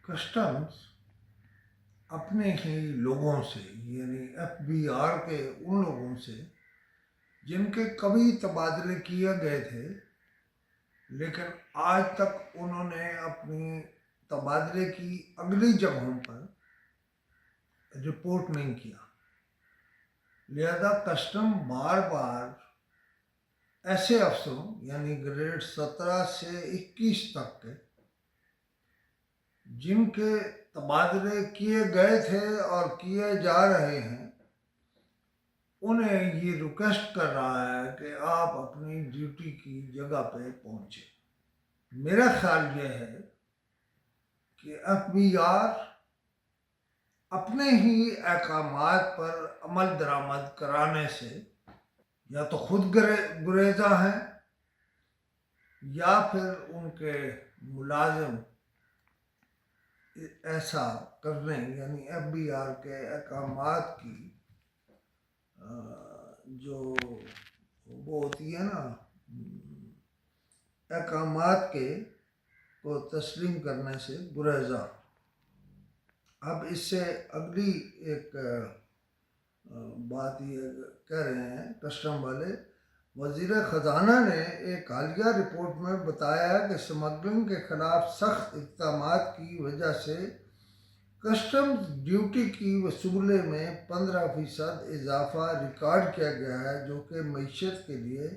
Customs اپنے ہی لوگوں سے یعنی ایف بی آر کے ان لوگوں سے جن کے کبھی تبادلے کیے گئے تھے لیکن آج تک انہوں نے اپنی تبادلے کی اگلی جگہوں پر رپورٹ نہیں کیا، لہذا کسٹم بار بار ایسے افسروں یعنی گریڈ 17 سے 21 تک کے جن کے تبادلے کیے گئے تھے اور کیے جا رہے ہیں انہیں یہ ریکویسٹ کر رہا ہے کہ آپ اپنی ڈیوٹی کی جگہ پہ پہنچیں۔ میرا خیال یہ ہے کہ ایف بی آر اپنے ہی احکامات پر عمل درآمد کرانے سے یا تو خود گریزاں ہیں یا پھر ان کے ملازم ایسا کرنے یعنی ایف بی آر کے احکامات کی جو وہ ہوتی ہے نا احکامات کے کو تسلیم کرنے سے گریزاں۔ اب اس سے اگلی ایک بات یہ کہہ رہے ہیں کسٹم والے، وزیر خزانہ نے ایک حالیہ رپورٹ میں بتایا کہ سمگلنگ کے خلاف سخت اقدامات کی وجہ سے کسٹمز ڈیوٹی کی وصولے میں 15% اضافہ ریکارڈ کیا گیا ہے، جو کہ معیشت کے لیے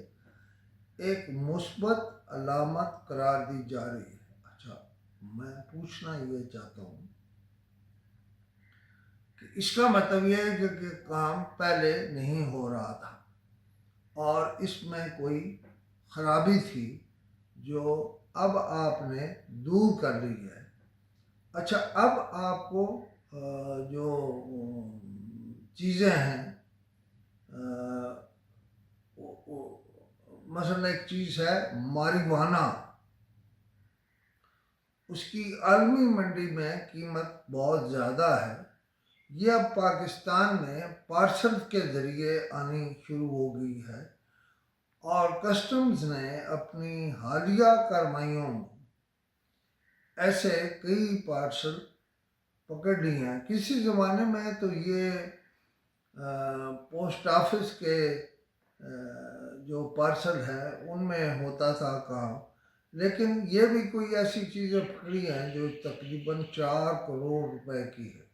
ایک مثبت علامت قرار دی جا رہی ہے۔ اچھا، میں پوچھنا یہ چاہتا ہوں کہ اس کا مطلب یہ ہے کہ کام پہلے نہیں ہو رہا تھا اور اس میں کوئی خرابی تھی جو اب آپ نے دور کر لی ہے۔ اچھا، اب آپ کو جو چیزیں ہیں مثلا ایک چیز ہے ماریجوانا، اس کی عالمی منڈی میں قیمت بہت زیادہ ہے، یہ اب پاکستان میں پارسل کے ذریعے آنی شروع ہو گئی ہے اور کسٹمز نے اپنی حالیہ کارروائیوں میں ایسے کئی پارسل پکڑ لی ہیں۔ کسی زمانے میں تو یہ پوسٹ آفس کے جو پارسل ہیں ان میں ہوتا تھا کام، لیکن یہ بھی کوئی ایسی چیزیں پکڑی ہیں جو تقریباً 4 کروڑ روپے کی ہے۔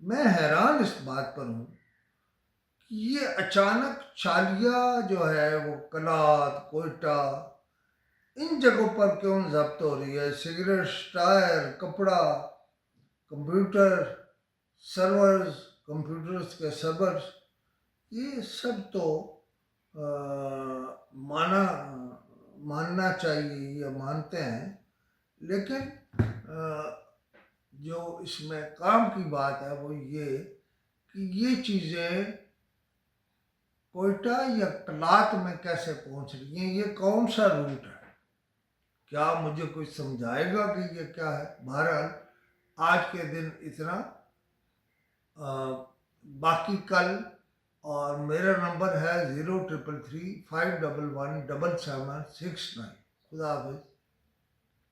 میں حیران اس بات پر ہوں کہ یہ اچانک چالیہ جو ہے وہ کلات، کوئٹہ، ان جگہوں پر کیوں ضبط ہو رہی ہے؟ سگریٹ، ٹائر، کپڑا، کمپیوٹر سرورز، کمپیوٹرز کے سرورز، یہ سب تو ماننا چاہیے یا مانتے ہیں، لیکن جو اس میں کام کی بات ہے وہ یہ کہ یہ چیزیں کوئٹہ یا کلات میں کیسے پہنچ رہی ہیں، یہ کون سا روٹ ہے؟ کیا مجھے کوئی سمجھائے گا کہ یہ کیا ہے؟ بہرحال آج کے دن اتنا، باقی کل، اور میرا نمبر ہے 0333 511 7769۔ خدا حافظ۔